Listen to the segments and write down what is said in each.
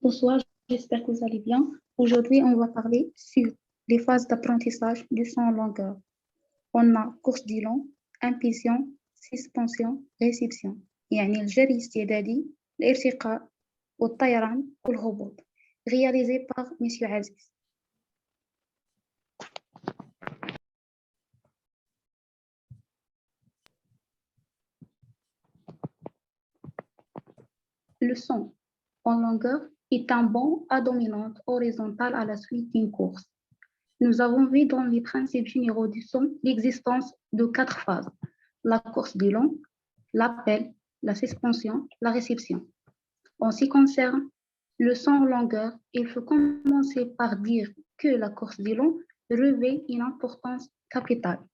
Bonsoir, j'espère que vous allez bien. Aujourd'hui, on va parler sur les phases d'apprentissage du son en longueur. On a course du long, impulsion, suspension, réception. يعني الجري الاستعدادي، الارتقاء والطيران والهبوط. Réalisé par Monsieur Aziz. Le son en longueur est un bond à dominante horizontale à la suite d'une course. Nous avons vu dans les principes généraux du son l'existence de 4 phases: la course du long, l'appel, la suspension, la réception. En ce qui concerne le son en longueur, il faut commencer par dire que la course du long revêt une importance capitale.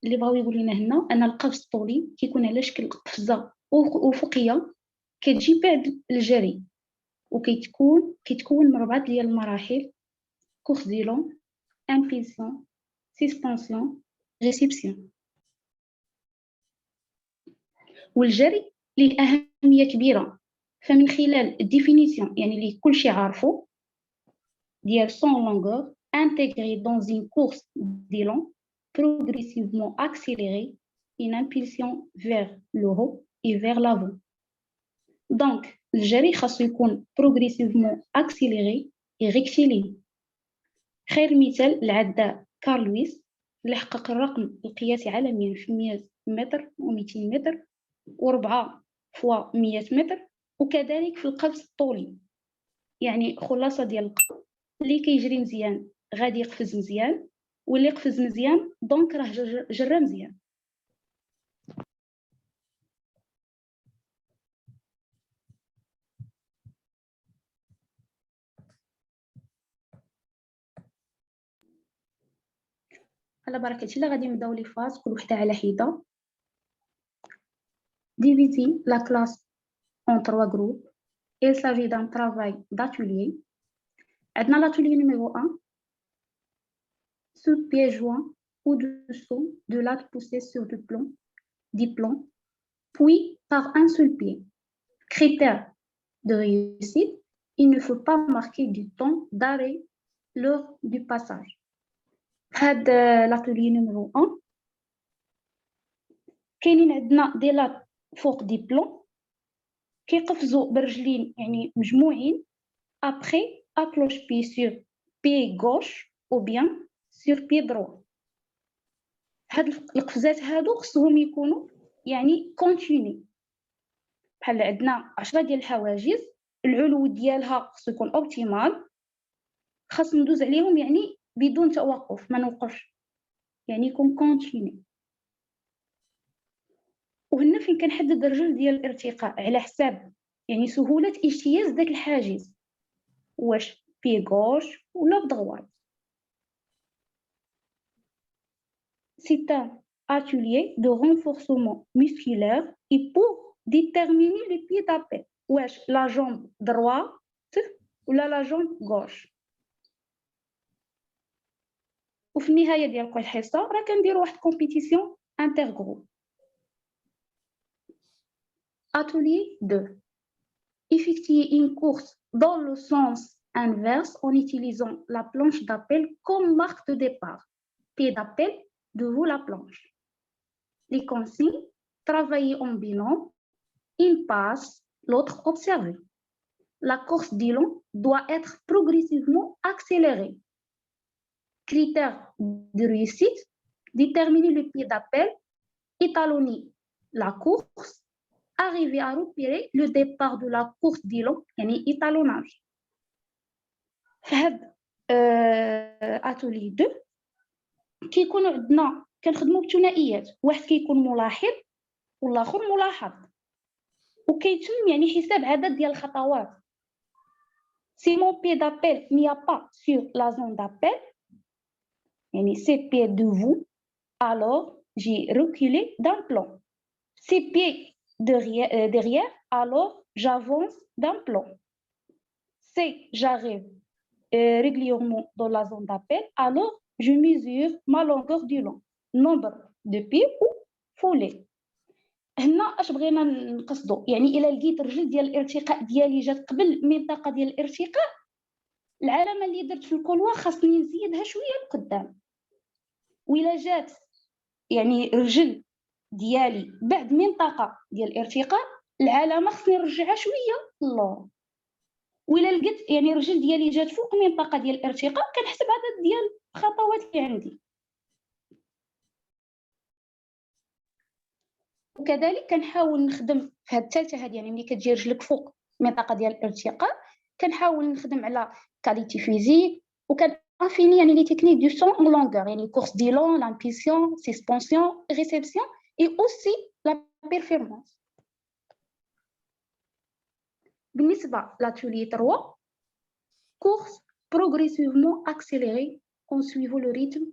اللي بغاو يقول لنا هنا ان القفز الطولي كيكون على شكل قفزه افقيه كتجي بعد الجري وكيتكون من 4 ديال المراحل: course du long, impulsion, suspension, réception. والجري ليه أهمية كبيرة، فمن خلال الديفينيسيون يعني اللي كلشي عارفو ديال son longueur intégré dans une course du long progressivement accélérée, une impulsion vers le haut et vers l'avant. Donc الجري خاصو يكون progressivement accéléré et rectiligne. خير مثال العداء كارل لويس اللي حقق الرقم القياسي عالميا في 100 متر و200 متر و4 فوا 100 متر، وكذلك في القفز الطولي. يعني خلاصة ديال القفز اللي كيجري مزيان غادي يقفز مزيان، واللي قفز مزيان دونك راه جرى مزيان. على بركة الله غادي نبداو لي فاز كل وحده على حده. Diviser la classe en 3 groupes. Il s'agit d'un travail d'atelier. عندنا l'atelier numéro 1, sous pied joint au-dessous de latte poussée sur du plomb, puis par un seul pied. Critère de réussite, il ne faut pas marquer du temps d'arrêt lors du passage. هذا l'atelier numéro 1. كاينين عندنا دي لات فوق دي بلون كيقفزوا برجلين يعني مجموعين après à cloche-pied sur pied gauche ou bien sur pied droit. هاد القفزات هادو خصهم يكونوا يعني كونتيني. بحال عندنا 10 ديال الحواجز العلو ديالها خصو يكون اوبتيمال، خاص ندوز عليهم يعني بدون توقف، ما نوقفش، يعني يكون كونتيني. وهنا فين كنحدد الرجل ديال الارتقاء على حساب يعني سهولة اجتياز داك الحاجز، واش بي غوش ولا بدغوات. C'est un atelier de renforcement musculaire et pour déterminer le pied d'appel. واش la jambe droite ولا la jambe gauche. وفي النهاية ديال كل حصة راه كنديروا واحد كومبيتيسيون انتر جروب. Atelier 2. Effectuer une course dans le sens inverse en utilisant la planche d'appel comme marque de départ. Pied d'appel devant la planche. Les consignes: travailler en binôme, une passe, l'autre observer. La course du long doit être progressivement accélérée. Critères de réussite: déterminer le pied d'appel, étalonner la course, arriver à repérer le départ de la course du long, يعني étalonnage. في هاد atelier 2 كيكونوا عندنا كنخدموا بثنائيات، واحد كيكون ملاحظ والاخر ملاحظ، وكيتم يعني حساب عدد ديال الخطوات. Si mon pied d'appel n'y a pas sur la zone d'appel, يعني ces pieds de vous, alors j'ai reculé d'un plan. Ces pieds derrière, alors j'avance d'un plan. Si j'arrive régulièrement dans la zone d'appel, alors je mesure ma longueur du long, nombre de pieds ou foulées. هنا اش بغينا نقصدو، يعني الا لقيت الرجل ديال الارتقاء ديالي جات قبل المنطقه ديال الارتقاء، العلامه اللي درت في الكولوا خاصني نزيدها شويه لقدام. وإلا جات يعني رجل ديالي بعد منطقه ديال الارتقاء، العلامه خصني نرجعها شويه للور. وإلا لقيت يعني الرجل ديالي جات فوق منطقه ديال الارتقاء، كنحسب عدد ديال الخطوات اللي عندي. وكذلك كنحاول نخدم في هاد الثالثه هذه، يعني ملي كتجي رجلك فوق المنطقه ديال الارتقاء، كنحاول نخدم على كاليتي فيزيك، وكان افيني يعني لي تكنيك دو سون اون لونغور، يعني كورس دي لون، لامبيسيون، سسبونسيون، ريسبسيون اي اوسي لا بيرفورمانس. بالنسبه لاتولي 3، course progressivement accélérée en suivant le rythme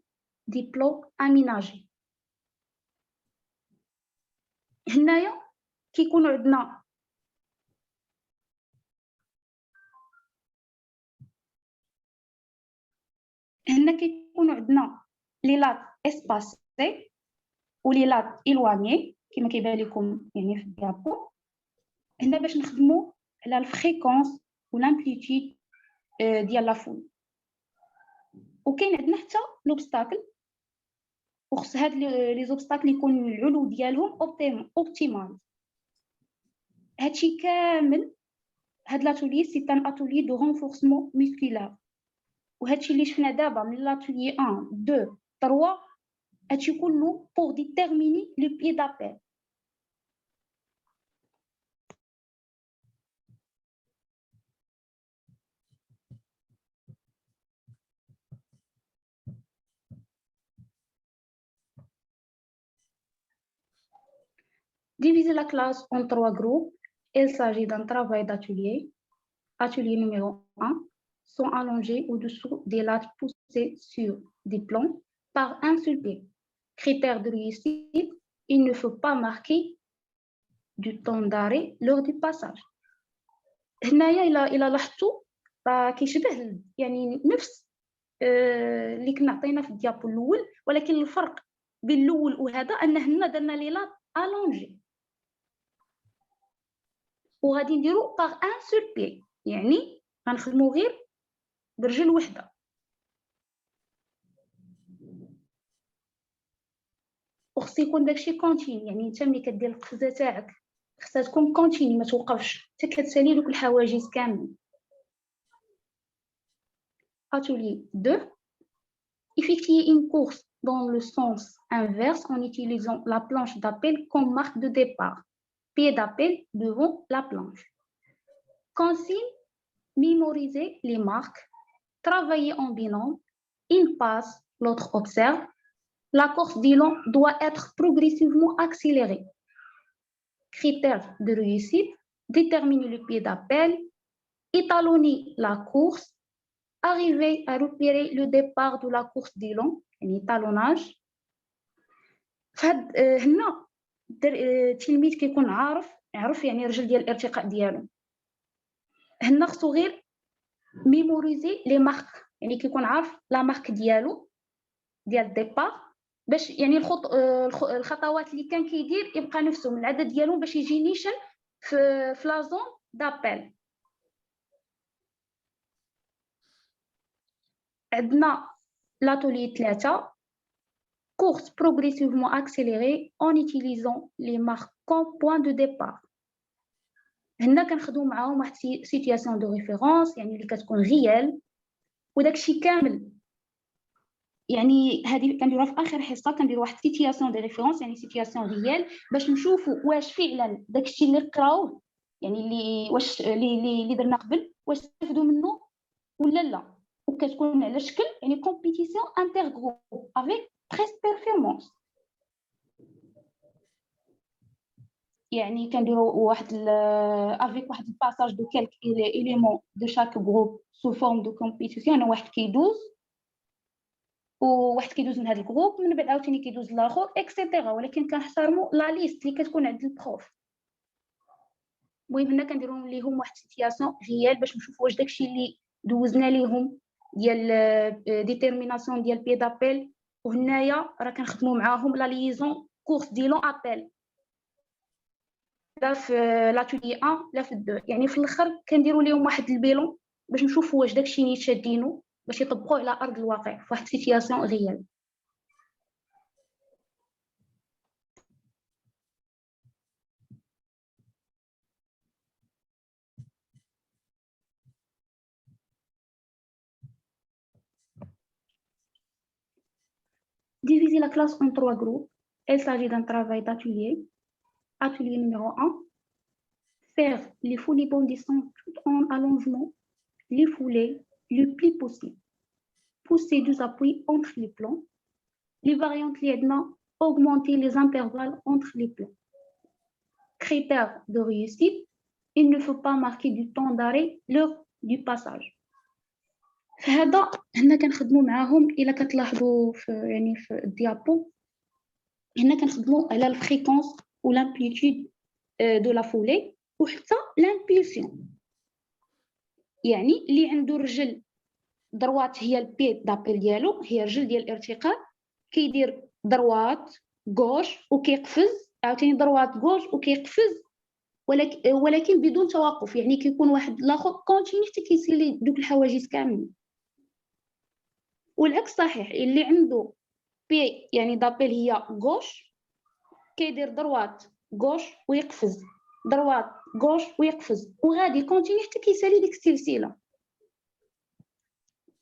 des plans aménagés. هنايا كيكونوا عندنا لي لات اسباسي ولي لات ايلواني كما كيبان لكم يعني في الديابو. هنا باش نخدموا على الفريكونس والامبليتود ديال لا فول. وكاين عندنا حتى لوبستاكل، وخص هاد لي زوبستاكل يكون العلو ديالهم اوبتيمال. هادشي كامل، هاد لاتولي سي ان اتولي دو رونفورسمون ميسكولار. وهادشي اللي شفنا دابا من لاتولي 1 2 3 هادشي كله pour déterminer le pied d'appel. Diviser la classe en 3 groupes. Il s'agit d'un travail d'atelier. Atelier numéro 1 sont allongés au-dessous des lattes poussées sur des plans par un seul pied. Critère de réussite, il ne faut pas marquer du temps d'arrêt lors du passage. هنايا إلا لاحظتوا راه كيشبه يعني نفس اللي كنا عطينا في الديابو الاول، ولكن الفرق بين الاول وهذا ان هنا درنا لي لات الونجي وغادي نديرو باغ ان سول بي، يعني غنخدمو غير برجل وحده. وخص يكون داكشي كونتيني، يعني انت ملي كدير القفزه تاعك خصها تكون كونتيني، ما توقفش حتى كتسالي دوك الحواجز كاملين. Atelier 2. Effectuer une course dans le sens inverse en utilisant la planche d'appel comme marque de départ. Pied d'appel devant la planche. Consigne, mémoriser les marques, travailler en binôme, une passe, l'autre observe. La course d'élan doit être progressivement accélérée. Critères de réussite, déterminer le pied d'appel, étalonner la course, arriver à repérer le départ de la course d'élan, يعني étalonnage. فهاد هنا التلميذ كيكون يعرف يعني الرجل ديال الارتقاء ديالو. هنا خصو غير ميموريزي لي مارك، يعني كيكون عارف لا مارك ديالو ديال الديبار، باش يعني الخطوات اللي كان كيدير يبقى نفسه من العدد ديالهم باش يجي نيشان في لا زون دابيل. عندنا l'atelier 3 course progressivement accélérée en utilisant les marques comme point de départ. هنا كنخدموا معاهم واحد سيتوياسيون دو ريفيرونس، يعني اللي كتكون ريال، وداكشي كامل يعني هذه كنديروها في اخر حصه، كنديروا واحد سيتوياسيون دو ريفيرونس يعني سيتوياسيون ريال باش نشوفوا واش فعلا داكشي اللي قراوه يعني اللي واش اللي درنا قبل واش استفدوا منه ولا لا. وكتكون على شكل يعني كومبيتيسيون انتر جروب افيك بريس بيرفورمانس، يعني كنديروا واحد افيك واحد الباساج دو كالك ايليمون دو شاك جروب سو فورم دو كومبيتيسيون. انا واحد كيدوز وواحد كيدوز من هذا الجروب، من بعد عاوتاني كيدوز الاخر اكسيتيرا، ولكن كنحترموا لا ليست اللي كتكون عند البروف. المهم هنا كنديروا ليهم واحد سيتياسيون ريال باش نشوفوا واش داكشي اللي دوزنا ليهم ديال ديتيرميناسيون ديال بي دابيل، وهنايا راه كنخدموا معاهم لا ليزون كورس دي لون ابل. لا في لاتولي 1 لا في 2. يعني في الاخر كنديروا لهم واحد البيلون باش نشوفوا واش داكشي اللي شادينو باش يطبقوه على ارض الواقع في واحد سيتياسيون ريال. Diviser la classe en 3 groupes. Il s'agit d'un travail d'atelier. Atelier numéro 1. Faire les foulées bondissantes tout en allongement, les foulées le plus possible. Pousser deux appuis entre les plans. Les variantes liédna, augmenter les intervalles entre les plans. Critères de réussite. Il ne faut pas marquer du temps d'arrêt lors du passage. فهذا هنا كنخدموا معاهم الا كتلاحظوا في يعني في الديابو هنا كنخدموا على الفريكونس و لامبليتود دو لا فولي وحتى لامبولسيون. يعني اللي عنده رجل دروات هي البي دابيل ديالو هي رجل ديال الارتقاء كيدير دروات غوش وكيقفز عاوتاني دروات غوش وكيقفز ولكن بدون توقف. يعني كيكون واحد الاخر كونتيني حتى كيسيلي دوك الحواجز كاملين. والعكس صحيح اللي عنده بي يعني دابيل هي غوش كيدير دروات غوش ويقفز دروات غوش ويقفز وغادي كونتيني حتى كيسالي ديك السلسله.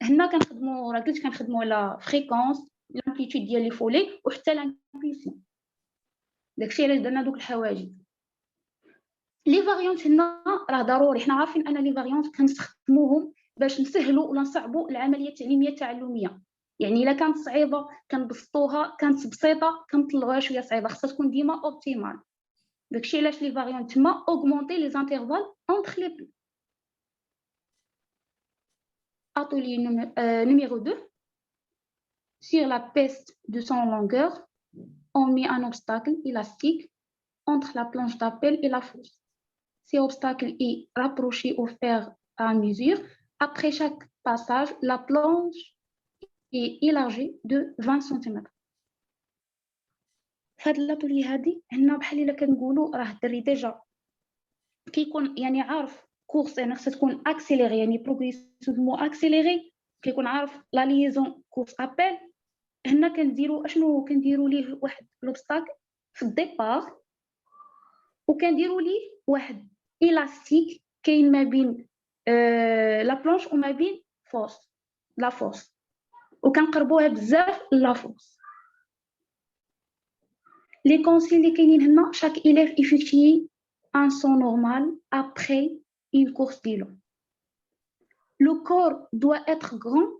هنا كنخدموا راه قلت كنخدموا على فريكونس لامبليتود ديال لي فولي وحتى لامبولسيون. داكشي علاش درنا دوك الحواجز. لي فاريونت هنا راه ضروري حنا عارفين ان لي فاريونت كنستخدموهم باش نسهلوا ولا نصعبوا العمليه التعليميه التعلميه. يعني الا كانت صعيبه كنبسطوها كانت بسيطه كنطلعوها شويه صعيبه خاصها تكون ديما اوبتيمال. داكشي علاش لي فاريونت تما augmenter les intervalles entre les plans. Atelier numéro 2. Sur la piste de 100 longueur, on met un obstacle élastique entre la planche d'appel et la fosse. Cet obstacle est rapproché au fer à mesure. Après chaque passage, la planche est élargie de 20 cm. فهاد لاتولي هادي هنا بحال الا كنقولوا راه الدري ديجا كيكون يعني عارف كورس يعني خصها تكون اكسيليري يعني بروغريسيفمون اكسيليري كيكون عارف لا ليزون كورس ابل. هنا كنديروا اشنو كنديروا ليه واحد لوبستاكل في الديبار وكنديروا ليه واحد الاستيك كاين ما بين لا بلانش وما بين فوس لا فوس وكنقربوها بزاف لا فوس. Les consignes que chaque élève effectue un saut normal après une course d'élan. Le corps doit être grand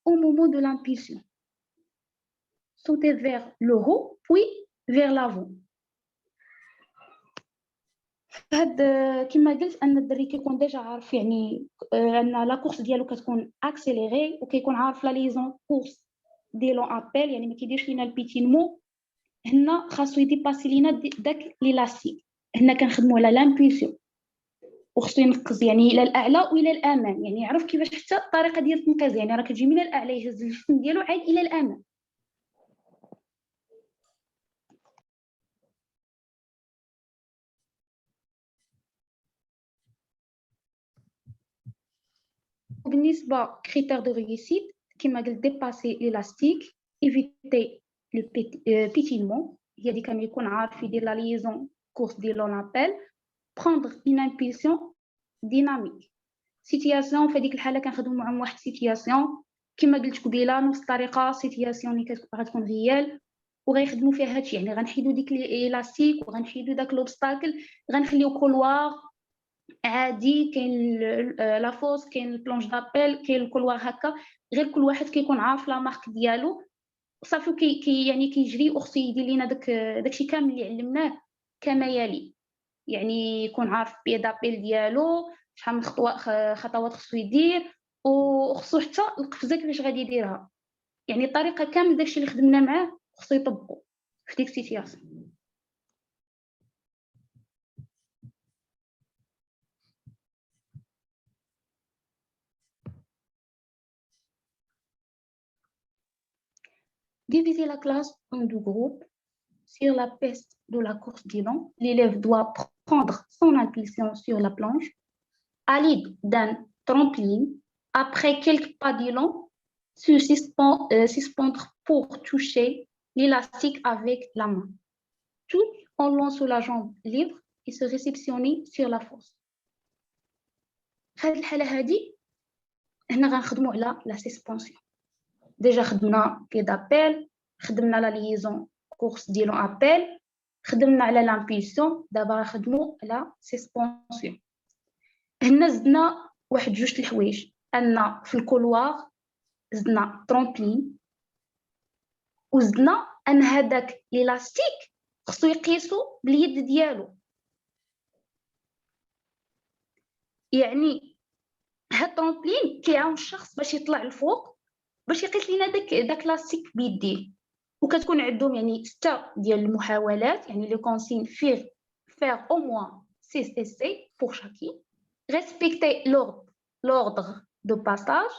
au moment de l'impulsion. Sauter vers le haut, puis vers l'avant. هاد كما قلت ان الدري كيكون ديجا عارف يعني ان لا كورس ديالو كتكون اكسيليري وكيكون عارف لا ليزون كورس ديالو ابل يعني ما كيديرش لينا البيتينمون. هنا خاصو يديباسي لينا داك ليلاستيك. هنا كنخدموا على لامبولسيون وخصو ينقز يعني الى الاعلى والى الامام. يعني يعرف كيفاش حتى الطريقه ديال التنقيز يعني راه كتجي من الاعلى يهز الجسم ديالو عاد الى الامام. بالنسبه كريتير دو ريوسيت كما قلت ديباسي ليلاستيك ايفيتي لو بيتينمون هي اللي كان يكون عارف يدير لا ليزون كورس ديال لون ابل prendre une impulsion dynamique. سيتياسيون في هذيك الحاله كنخدموا معهم واحد سيتياسيون كما قلت قبيله نفس الطريقه سيتياسيون اللي غتكون ريال وغيخدموا فيها هادشي. يعني غنحيدوا ديك الاستيك وغنحيدوا داك لوبستاكل غنخليو كولوار عادي كاين لا فوس كاين البلونج دابيل كاين الكولوار هكا غير كل واحد كيكون عارف لا مارك ديالو صافي كي يعني كيجري وخصو يدير لينا داكشي كامل اللي علمناه كما يلي. يعني يكون عارف بي دابيل ديالو شحال من خطوات خصو يدير وخصو حتى القفزه كيفاش غادي يديرها. يعني الطريقه كامل داكشي اللي خدمنا معاه خصو يطبقو في ديك السيتياسيون. Diviser la classe en deux groupes. Sur la piste de la course d'élan, l'élève doit prendre son impulsion sur la planche à l'aide d'un trampoline. Après quelques pas d'élan, se suspendre pour toucher l'élastique avec la main, tout en lançant la jambe libre et se réceptionner sur la fosse. هذه الحالة هذه هنا غنخدموا على لا سسبونسيون. ديجا خدمنا بي دابيل، خدمنا لا ليزون كورس ديالو ابيل، خدمنا على لامبيسيون، دابا غنخدموا على سسبونسيون. هنا زدنا واحد جوج الحوايج، ان في الكولوار زدنا ترومبلين، وزدنا ان هذاك ليلاستيك خصو يقيسو باليد ديالو. يعني هاد الترومبلين كيعاون الشخص باش يطلع الفوق، باش يقيس لينا داك لاستيك بيديه. وكتكون عندهم يعني 6 ديال المحاولات، يعني لو كونسين faire au moins 6 essais pour chacun. Respecter l'ordre de passage.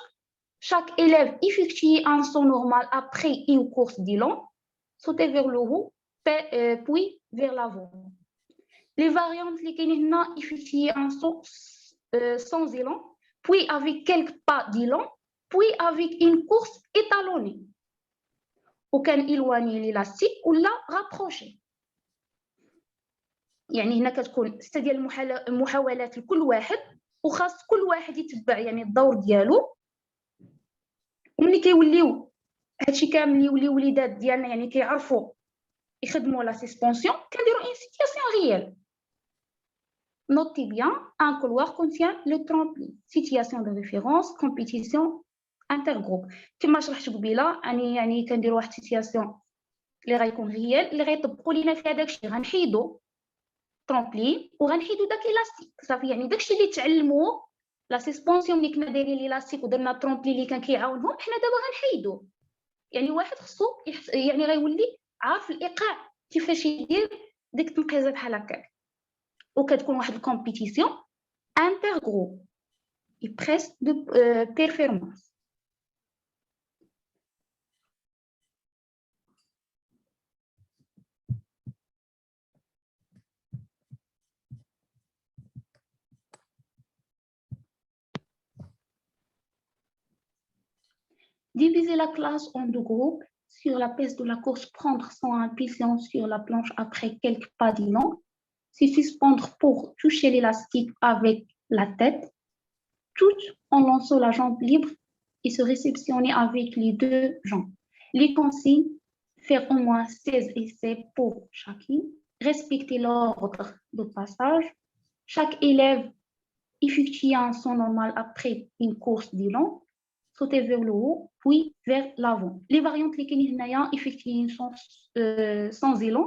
Chaque élève effectue un saut normal après une course d'élan, sauter vers le haut, puis vers l'avant. Les variantes lesquelles effectuent un saut sans élan, puis avec quelques pas d'élan, puis avec une course étalonnée. وكان éloigner l'élastique ولا rapprocher. يعني هنا كتكون 6 ديال المحاولات لكل واحد، وخاص كل واحد يتبع يعني الدور ديالو. وملي كيوليو هادشي كامل يوليو وليدات ديالنا يعني كيعرفوا يخدموا لا سسبونسيون، كنديروا ان سيتياسيون ريال. Notez bien, un couloir contient le trampoline. Situation de référence, compétition, intergroupe. كما شرحت قبيله يعني كنديروا واحد سيتياسيون اللي غيكون ريال، اللي غيطبقوا لينا فيها داكشي. غنحيدوا ترامبلين وغنحيدوا داك الاستيك صافي. يعني داكشي اللي تعلموه لا سسبونسيون اللي كنا دايرين الاستيك ودرنا ترامبلين اللي كان كيعاونهم، حنا دابا غنحيدوه. يعني واحد خصو يعني غيولي عارف الايقاع كيفاش يدير ديك التنقيزه بحال هكاك. وكتكون واحد الكومبيتيسيون انتر جروب اي بريس دو بيرفورمانس. Diviser la classe en 2 groupes. Sur la piste de la course, prendre son impulsion sur la planche après quelques pas d'élan. Se suspendre pour toucher l'élastique avec la tête, tout en lançant la jambe libre et se réceptionner avec les 2 jambes. Les consignes, faire au moins 16 essais pour chacune. Respecter l'ordre de passage. Chaque élève effectue un saut normal après une course d'élan. Sauter vers le haut, puis vers l'avant. Les variantes lesquelles effectuent sans élan,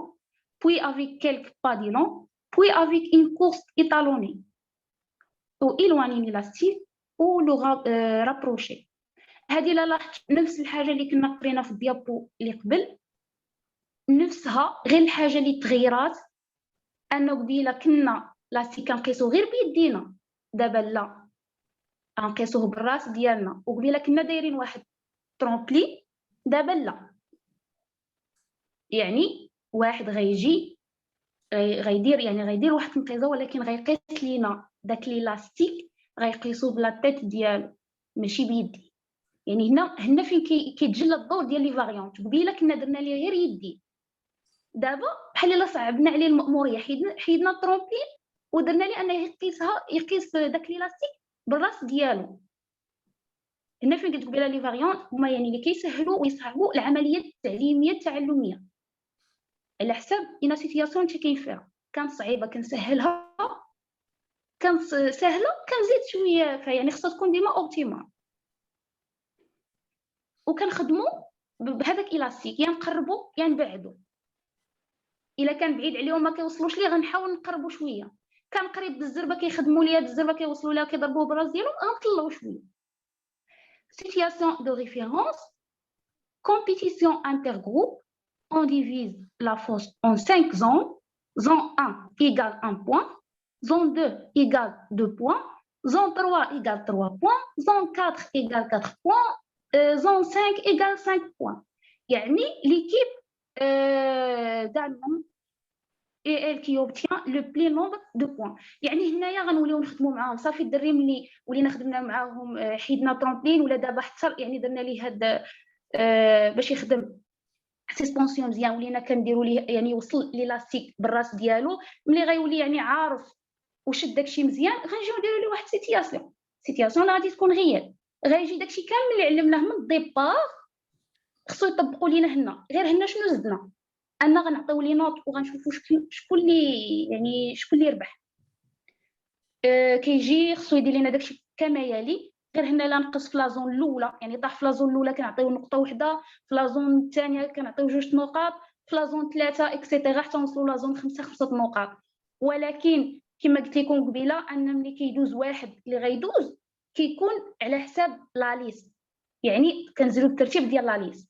puis avec quelques pas d'élan, puis avec une course étalonnée. Ou éloigner l'élastique ou le rapprocher. هذه لا لاحظت نفس الحاجه اللي كنا قرينا في الديابو اللي قبل، نفسها غير الحاجه اللي تغيرات انه قبيله كنا لاستيك كنقيسو غير بيدينا، دابا لا غنقيسوه بالراس ديالنا. وقبيله كنا دايرين واحد ترومبلي، دابا لا. يعني واحد غيجي غيدير واحد التنقيزه، ولكن غيقيس لينا داك ليلاستيك غيقيسو بلا تيت ديالو ماشي بيدي. يعني هنا فين كيتجلى الدور ديال لي فاريونت. قبيله كنا درنا ليه غير يدي، دابا بحال الا صعبنا عليه المأموريه، حيدنا الترومبلي ودرنا ليه انه يقيس داك ليلاستيك بالراس ديالو. هنا فين قلت قبيله لي فاريونت هما يعني اللي كيسهلوا ويصعبوا العمليه التعليميه التعلميه على حسب اين سيتياسيون انت كاين فيها. كانت صعيبه كنسهلها، كانت سهله كنزيد شويه فيها. يعني خصها تكون ديما اوبتيمال. وكنخدموا بهذاك الاستيك، يا نقربوا يا نبعدوا. الا كان بعيد عليهم ما كيوصلوش ليه غنحاول نقربوا شويه. كان قريب بالزربه كيخدموا ليا بالزربه كيوصلوا ليها كيضربوه براس ديالهم غنطلعوا شويه. Situation de référence, compétition intergroupe. On divise la fosse en 5 zones. Zone 1 égale 1 point. Zone 2 égale 2 points. Zone 3 égale 3 points. Zone 4 égale 4 points. Zone 5 égale 5 points. يعني l'équipe دائما et elle qui obtient le plus nombre de points. يعني هنايا غنوليو نخدموا معاهم صافي الدري ملي ولينا خدمنا معاهم حيدنا ترامبلين ولا دابا حتى يعني درنا ليه هاد باش يخدم سسبونسيون مزيان ولينا كنديروا ليه يعني يوصل ليلاستيك بالراس ديالو ملي غيولي يعني عارف وشد داكشي مزيان غنجيو نديروا ليه واحد سيتياسيون غادي تكون غيال غيجي داكشي كامل اللي علمناه من الديبار خصو يطبقوا لينا هنا غير هنا شنو زدنا أنا غنعطيو لي نوط وغنشوفوا شكون اللي يربح كيجي خصو يدير لنا داكشي كما يلي غير هنا لا نقص في لازون الاولى يعني طاح في لازون الاولى كنعطيو نقطه واحده في لازون الثانيه كنعطيو 2 نقاط في لازون 3 اكسيتيرا حتى نوصلوا لازون 5 نقاط ولكن كما قلت لكم قبيله ان ملي كيدوز واحد اللي غيدوز كيكون على حساب لا ليست يعني كنزيدو الترتيب ديال لا ليست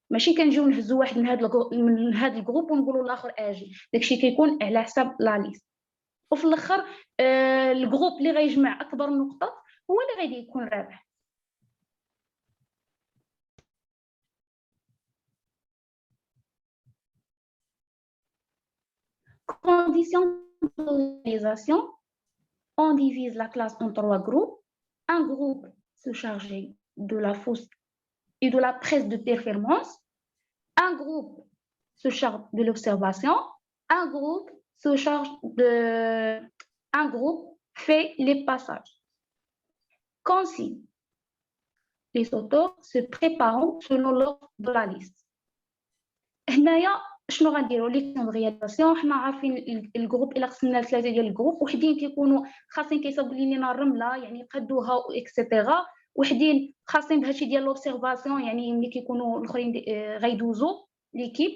ماشي كنجيو نهزو واحد من هذا الجروب ونقولوا الاخر اجي داكشي كيكون على حساب لا ليست وفي الاخر الجروب اللي غيجمع اكبر نقطه هو اللي غادي يكون رابح conditions d'organisation on divise la classe en 3 groupes un groupe se charge de la fausse et de la presse de performance un groupe se charge de l'observation un groupe se charge un groupe fait les passages consigne les auteurs se préparent selon l'ordre de la liste. هنايا شنو غنديروا لي كون رياليزاسيون حنا عارفين الجروب الا قسمنا ل3 ديال الجروب وحدين كيكونوا خاصين كيصاوبوا لينا الرمله يعني يقدوها اكسيتيرا وحدين خاصين بهادشي ديال لوبسيرفاسيون يعني ملي كيكونوا الاخرين غيدوزوا ليكيب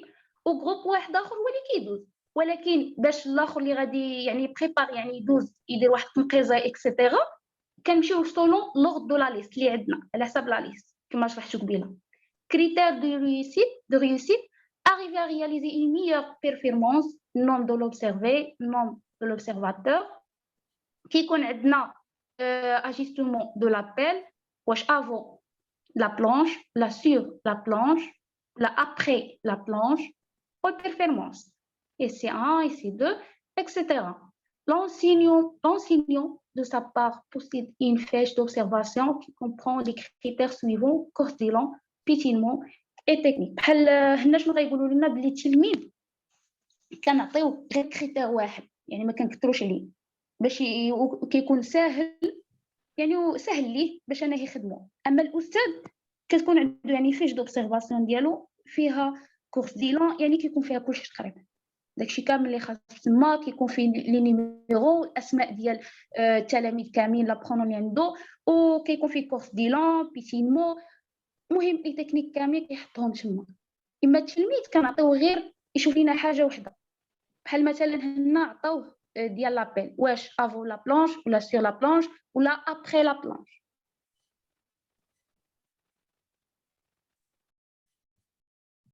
وجروب واحد اخر هو اللي كيدوز ولكن باش الاخر اللي غادي يعني بريبار يعني يدوز يدير واحد التنقيزه اكسيتيرا كنمشيو سولون لوغ دو لا ليست اللي عندنا على حساب لا ليست كما شرحت قبيله كريتير دو ريوسيت arriver à réaliser une meilleure performance nombre de l'observé nombre de l'observateur qui connaît ajustement de l'appel واش avant la planche la sur la planche la après la planche ou performance et C1 et C2 etc. L'enseignant de sa part possède une fiche d'observation qui comprend les critères suivants course d'élan pétilement اي تكنيك بحال هنا شنو غيقولوا لنا بلي التلميذ كنعطيو غير كريتير واحد يعني ما كنكثروش عليه باش كيكون ساهل يعني سهل ليه باش انه يخدمو اما الاستاذ كتكون عنده يعني فيش دوبسيرفاسيون ديالو فيها كورس ديلون يعني كيكون فيها كلشي تقريبا داكشي كامل اللي خاص تما كيكون فيه لي نيميرو الاسماء ديال التلاميذ كاملين لا برونوم عنده وكيكون فيه كورس ديلون بيتينمو مهم لي تكنيك كامل كيحطهم تما اما التلميذ كنعطيوه غير يشوف لينا حاجه وحده بحال مثلا هنا عطاوه ديال لابيل واش افو لا بلانش ولا سور لا بلانش ولا ابري لا بلانش